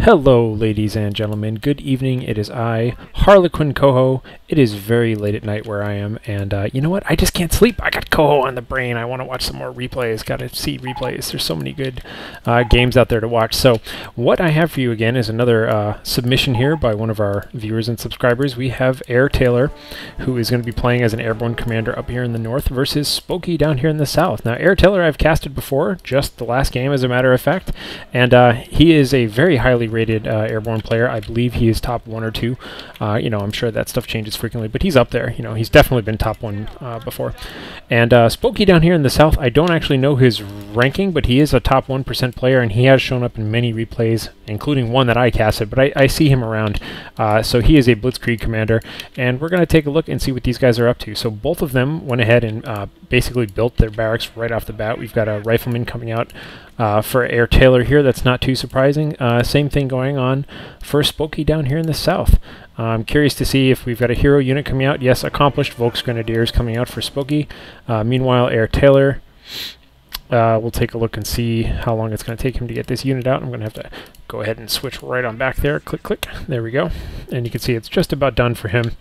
Hello ladies and gentlemen, good evening. It is I, HarlequinCoHO. It is very late at night where I am, and you know what? I just can't sleep. I got Coho on the brain. I want to watch some more replays. Got to see replays. There's so many good games out there to watch. So what I have for you again is another submission here by one of our viewers and subscribers. We have AirTaylor, who is going to be playing as an airborne commander up here in the north versus Spoki down here in the south. Now AirTaylor I've casted before, just the last game as a matter of fact, and he is a very highly rated airborne player. I believe he is top 1 or 2. You know, I'm sure that stuff changes frequently, but he's up there. You know, he's definitely been top 1 before. And Spoki down here in the south, I don't actually know his ranking, but he is a top 1% player, and he has shown up in many replays, including one that I casted, but I see him around. So he is a Blitzkrieg commander, and we're going to take a look and see what these guys are up to. So both of them went ahead and basically built their barracks right off the bat. We've got a rifleman coming out for AirTaylor here. That's not too surprising. Same thing going on for Spoki down here in the south. I'm curious to see if we've got a hero unit coming out. Yes, accomplished Volksgrenadiers coming out for Spoki. Meanwhile, AirTaylor, we'll take a look and see how long it's going to take him to get this unit out. I'm going to have to go ahead and switch right on back there. Click, click. There we go. And you can see it's just about done for him.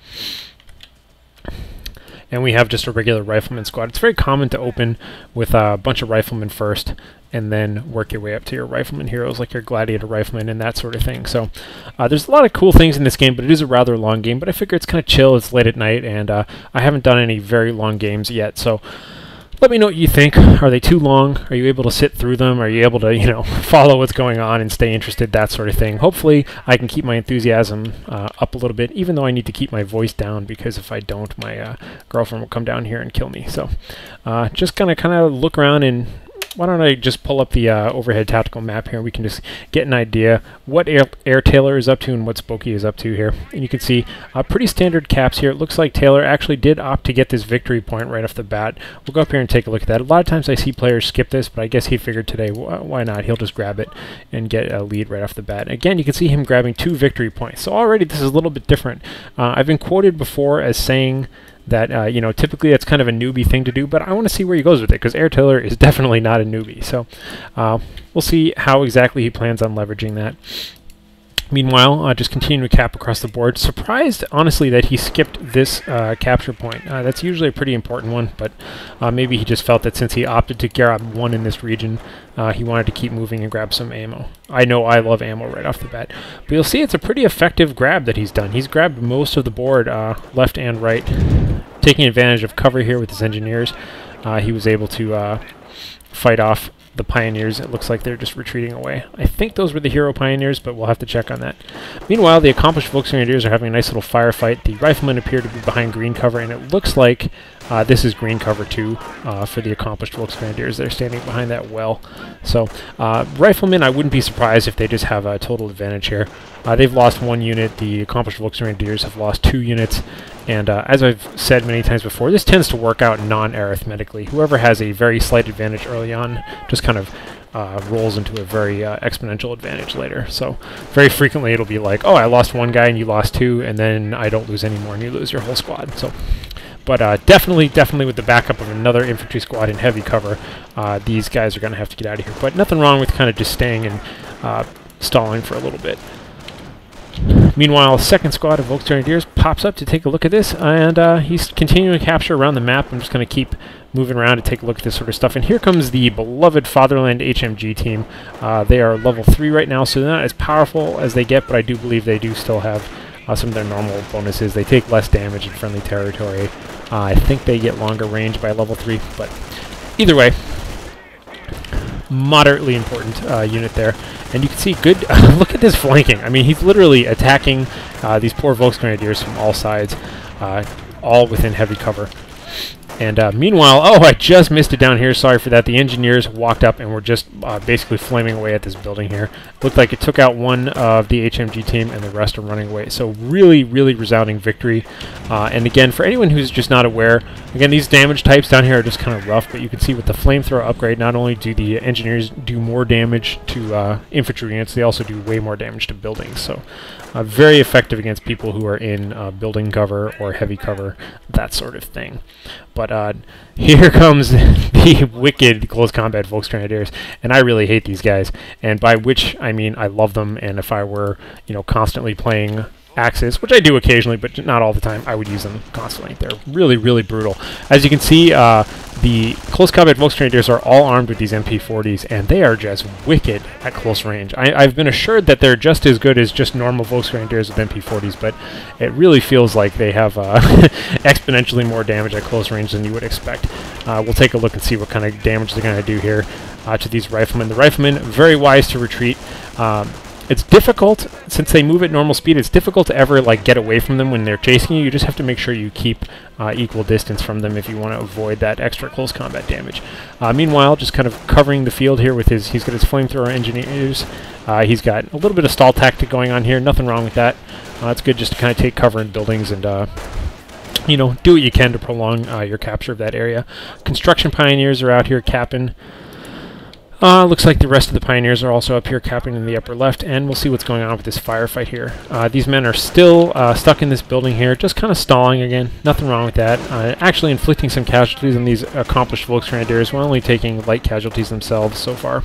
And we have just a regular rifleman squad. It's very common to open with a bunch of riflemen first, and then work your way up to your rifleman heroes, like your gladiator rifleman and that sort of thing. So there's a lot of cool things in this game, but it is a rather long game. But I figure it's kind of chill. It's late at night, and I haven't done any very long games yet. So let me know what you think. Are they too long? Are you able to sit through them? Are you able to, you know, follow what's going on and stay interested, that sort of thing? Hopefully I can keep my enthusiasm up a little bit, even though I need to keep my voice down, because if I don't, my girlfriend will come down here and kill me. So just gonna kind of look around, and why don't I just pull up the overhead tactical map here. We can just get an idea what AirTaylor is up to and what Spoki is up to here. And you can see pretty standard caps here. It looks like Taylor actually did opt to get this victory point right off the bat. We'll go up here and take a look at that. A lot of times I see players skip this, but I guess he figured today, why not? He'll just grab it and get a lead right off the bat. Again, you can see him grabbing 2 victory points. So already this is a little bit different. I've been quoted before as saying that, you know, typically that's kind of a newbie thing to do, but I want to see where he goes with it, because AirTaylor is definitely not a newbie. So we'll see how exactly he plans on leveraging that. Meanwhile, just continuing to cap across the board. Surprised, honestly, that he skipped this capture point. That's usually a pretty important one, but maybe he just felt that since he opted to grab 1 in this region, he wanted to keep moving and grab some ammo. I know I love ammo right off the bat. But you'll see it's a pretty effective grab that he's done. He's grabbed most of the board, left and right, taking advantage of cover here with his engineers. He was able to fight off the pioneers. It looks like they're just retreating away. I think those were the hero pioneers, but we'll have to check on that. Meanwhile, the accomplished Volksgrenadiers are having a nice little firefight. The riflemen appear to be behind green cover, and it looks like this is green cover too for the accomplished Volksgrenadiers. They're standing behind that well. So riflemen, I wouldn't be surprised if they just have a total advantage here. They've lost 1 unit. The accomplished Volksgrenadiers have lost 2 units. And as I've said many times before, this tends to work out non-arithmetically. Whoever has a very slight advantage early on just kind of rolls into a very exponential advantage later. So very frequently it'll be like, oh, I lost 1 guy and you lost 2, and then I don't lose any more and you lose your whole squad. So, but definitely with the backup of another infantry squad in heavy cover, these guys are going to have to get out of here. But nothing wrong with kind of just staying and stalling for a little bit. Meanwhile, a second squad of Volksgrenadiers pops up to take a look at this, and he's continuing to capture around the map. I'm just going to keep moving around to take a look at this sort of stuff. And here comes the beloved Fatherland HMG team. They are level 3 right now, so they're not as powerful as they get, but I do believe they do still have some of their normal bonuses. They take less damage in friendly territory. I think they get longer range by level 3, but either way, moderately important unit there. And you can see good look at this flanking. I mean, he's literally attacking these poor Volksgrenadiers from all sides, all within heavy cover. And meanwhile, oh, I just missed it down here. Sorry for that. The engineers walked up and were just basically flaming away at this building here. Looked like it took out one of the HMG team, and the rest are running away. So really, really resounding victory. And again, for anyone who's just not aware, again, these damage types down here are just kind of rough, but you can see with the flamethrower upgrade, not only do the engineers do more damage to infantry units, they also do way more damage to buildings. So very effective against people who are in building cover or heavy cover, that sort of thing. But here comes the wicked close combat Volksgrenadiers, and I really hate these guys. And by which I mean I love them, and if I were, you know, constantly playing Axis, which I do occasionally, but not all the time, I would use them constantly. They're really, really brutal. As you can see, the close combat Volksgrenadiers are all armed with these MP40s, and they are just wicked at close range. I've been assured that they're just as good as just normal Volksgrenadiers with MP40s, but it really feels like they have exponentially more damage at close range than you would expect. We'll take a look and see what kind of damage they're going to do here to these riflemen. The riflemen, very wise to retreat. It's difficult, since they move at normal speed, it's difficult to ever like get away from them when they're chasing you. You just have to make sure you keep equal distance from them if you want to avoid that extra close combat damage. Meanwhile, just kind of covering the field here with he's got his flamethrower engineers. He's got a little bit of stall tactic going on here, nothing wrong with that. It's good just to kind of take cover in buildings and you know, do what you can to prolong your capture of that area. Construction pioneers are out here capping. Looks like the rest of the pioneers are also up here capping in the upper left, and we'll see what's going on with this firefight here. These men are still stuck in this building here, just kind of stalling again. Nothing wrong with that. Actually inflicting some casualties on these accomplished Volksgrenadiers. We're only taking light casualties themselves so far.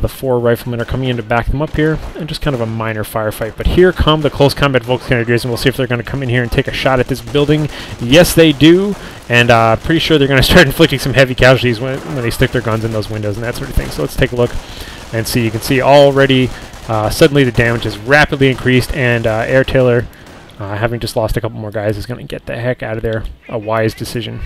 The 4 riflemen are coming in to back them up here, and just kind of a minor firefight. But here come the close combat Volksgrenadiers, and we'll see if they're going to come in here and take a shot at this building. Yes, they do, and pretty sure they're going to start inflicting some heavy casualties when they stick their guns in those windows and that sort of thing. So let's take a look and see. You can see already suddenly the damage has rapidly increased, and AirTaylor, having just lost a couple more guys, is going to get the heck out of there. A wise decision.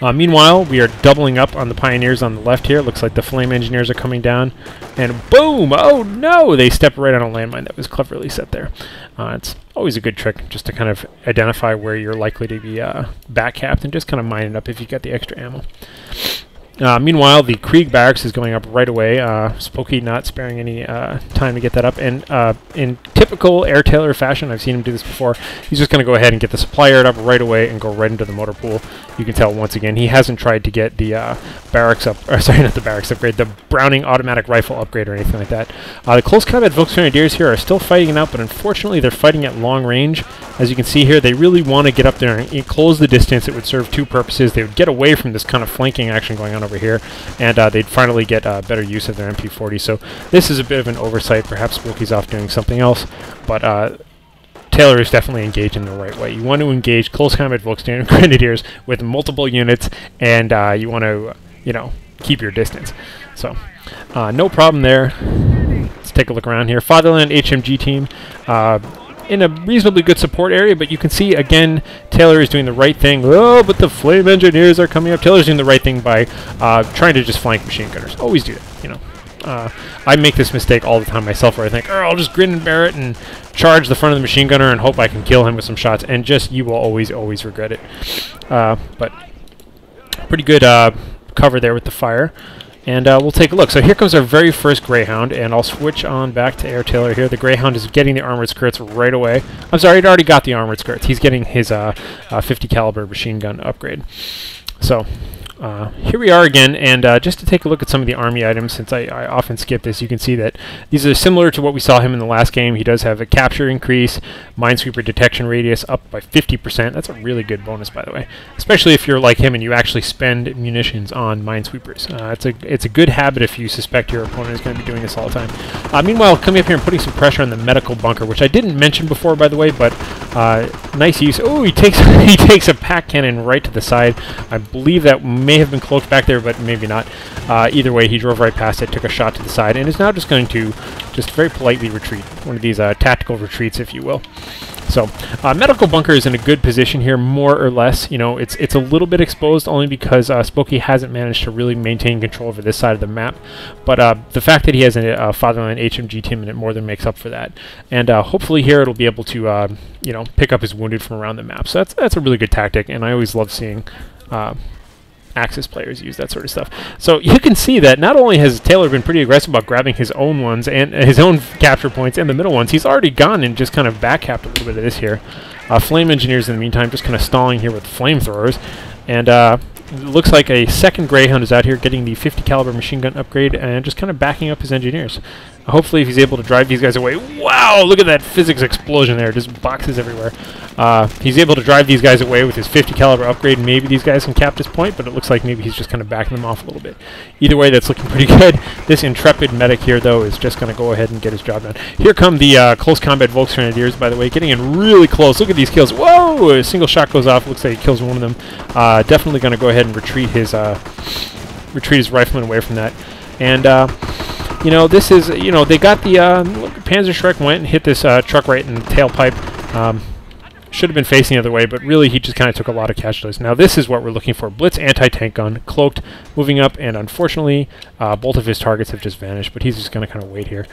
Meanwhile, we are doubling up on the pioneers on the left here. Looks like the flame engineers are coming down, and boom! Oh no! They stepped right on a landmine that was cleverly set there. It's always a good trick just to kind of identify where you're likely to be back-capped and just kind of mine it up if you got the extra ammo. Meanwhile, the Krieg barracks is going up right away. Spoki not sparing any time to get that up. And in typical AirTaylor fashion, I've seen him do this before, he's just going to go ahead and get the supply yard up right away and go right into the motor pool. You can tell once again he hasn't tried to get the barracks up, or sorry, not the barracks upgrade, the Browning automatic rifle upgrade or anything like that. The close combat Volksgrenadiers here are still fighting it out, but unfortunately they're fighting at long range. As you can see here, they really want to get up there and close the distance. It would serve 2 purposes. They would get away from this kind of flanking action going on over here, and they'd finally get better use of their MP40. So this is a bit of an oversight. Perhaps Spoki's off doing something else, but Taylor is definitely engaged in the right way. You want to engage close combat Volksgrenadiers with multiple units, and you want to, you know, keep your distance. So no problem there. Let's take a look around here. Fatherland HMG team in a reasonably good support area, but you can see again Taylor is doing the right thing. Oh, but the flame engineers are coming up. Taylor's doing the right thing by trying to just flank machine gunners. Always do that, you know. I make this mistake all the time myself, where I think, oh, I'll just grin and bear it and charge the front of the machine gunner and hope I can kill him with some shots, and just you will always regret it. But pretty good cover there with the fire. And we'll take a look. So here comes our very first Greyhound, and I'll switch on back to AirTaylor here. The Greyhound is getting the armored skirts right away. I'm sorry, he'd already got the armored skirts. He's getting his 50 caliber machine gun upgrade. So here we are again, and just to take a look at some of the army items, since I often skip this, you can see that these are similar to what we saw him in the last game. He does have a capture increase, minesweeper detection radius up by 50%. That's a really good bonus, by the way, especially if you're like him and you actually spend munitions on minesweepers. It's a good habit if you suspect your opponent is going to be doing this all the time. Meanwhile, coming up here and putting some pressure on the medical bunker, which I didn't mention before, by the way, but nice use. Oh, he takes he takes a pack cannon right to the side. I believe that may have been cloaked back there, but maybe not. Either way, he drove right past it, took a shot to the side, and is now just going to just very politely retreat. One of these tactical retreats, if you will. So medical bunker is in a good position here, more or less. You know, it's a little bit exposed only because Spoki hasn't managed to really maintain control over this side of the map. But the fact that he has a Fatherland HMG team in it more than makes up for that. And hopefully here it'll be able to you know, pick up his wounded from around the map. So that's a really good tactic, and I always love seeing Axis players use that sort of stuff. So you can see that not only has Taylor been pretty aggressive about grabbing his own ones and his own capture points and the middle ones, he's already gone and just kind of backcapped a little bit of this here. Flame Engineers in the meantime just kind of stalling here with flamethrowers, and it looks like a second Greyhound is out here getting the 50 caliber machine gun upgrade and just kind of backing up his engineers. Hopefully if he's able to drive these guys away. Wow, look at that physics explosion there, just boxes everywhere. He's able to drive these guys away with his 50 caliber upgrade. Maybe these guys can cap this point, but it looks like maybe he's just kind of backing them off a little bit. Either way, that's looking pretty good. This intrepid medic here, though, is just going to go ahead and get his job done. Here come the close combat Volksgrenadiers, by the way, getting in really close. Look at these kills. Whoa! A single shot goes off. Looks like he kills one of them. Definitely going to go ahead and retreat his rifleman away from that. And you know, this is, you know, they got the Panzerschreck went and hit this truck right in the tailpipe. Should have been facing the other way, but really he just kind of took a lot of casualties. Now this is what we're looking for. Blitz anti-tank gun, cloaked, moving up, and unfortunately both of his targets have just vanished, but he's just going to kind of wait here.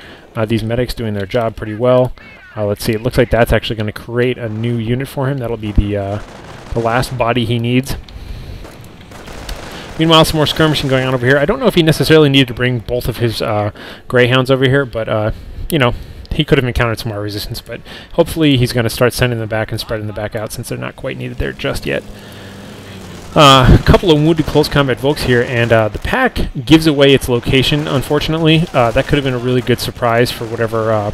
These medics doing their job pretty well. Let's see, it looks like that's actually going to create a new unit for him. That'll be the last body he needs. Meanwhile, some more skirmishing going on over here. I don't know if he necessarily needed to bring both of his Greyhounds over here, but, you know, he could have encountered some more resistance, but hopefully he's going to start sending them back and spreading them back out since they're not quite needed there just yet. A couple of wounded close combat Volks here, and the pack gives away its location, unfortunately. That could have been a really good surprise for whatever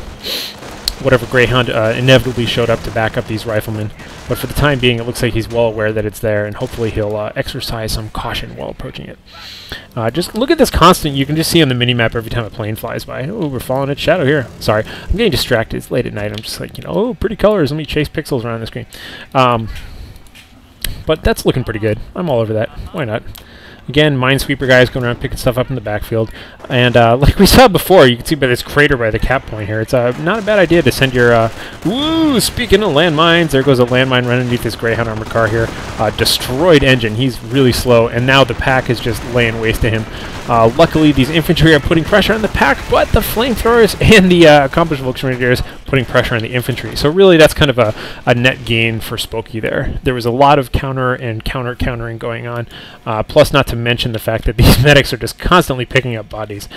Greyhound inevitably showed up to back up these riflemen. But for the time being, it looks like he's well aware that it's there, and hopefully he'll exercise some caution while approaching it. Just look at this constant. You can just see on the minimap every time a plane flies by. Oh, we're following its shadow here. Sorry, I'm getting distracted. It's late at night. I'm just like, you know, oh, pretty colors. Let me chase pixels around the screen. But that's looking pretty good. I'm all over that. Why not? Again, Minesweeper guys going around picking stuff up in the backfield. And like we saw before, you can see by this crater by the cap point here, it's not a bad idea to send your... Woo! Speaking of landmines, there goes a landmine right underneath this Greyhound armored car here. Destroyed engine. He's really slow, and now the pack is just laying waste to him. Luckily, these infantry are putting pressure on the pack, but the flamethrowers and the accomplished Volksgrenadiers putting pressure on the infantry. So really, that's kind of a net gain for Spoki there. There was a lot of counter and countering going on, plus not to mention the fact that these medics are just constantly picking up bodies.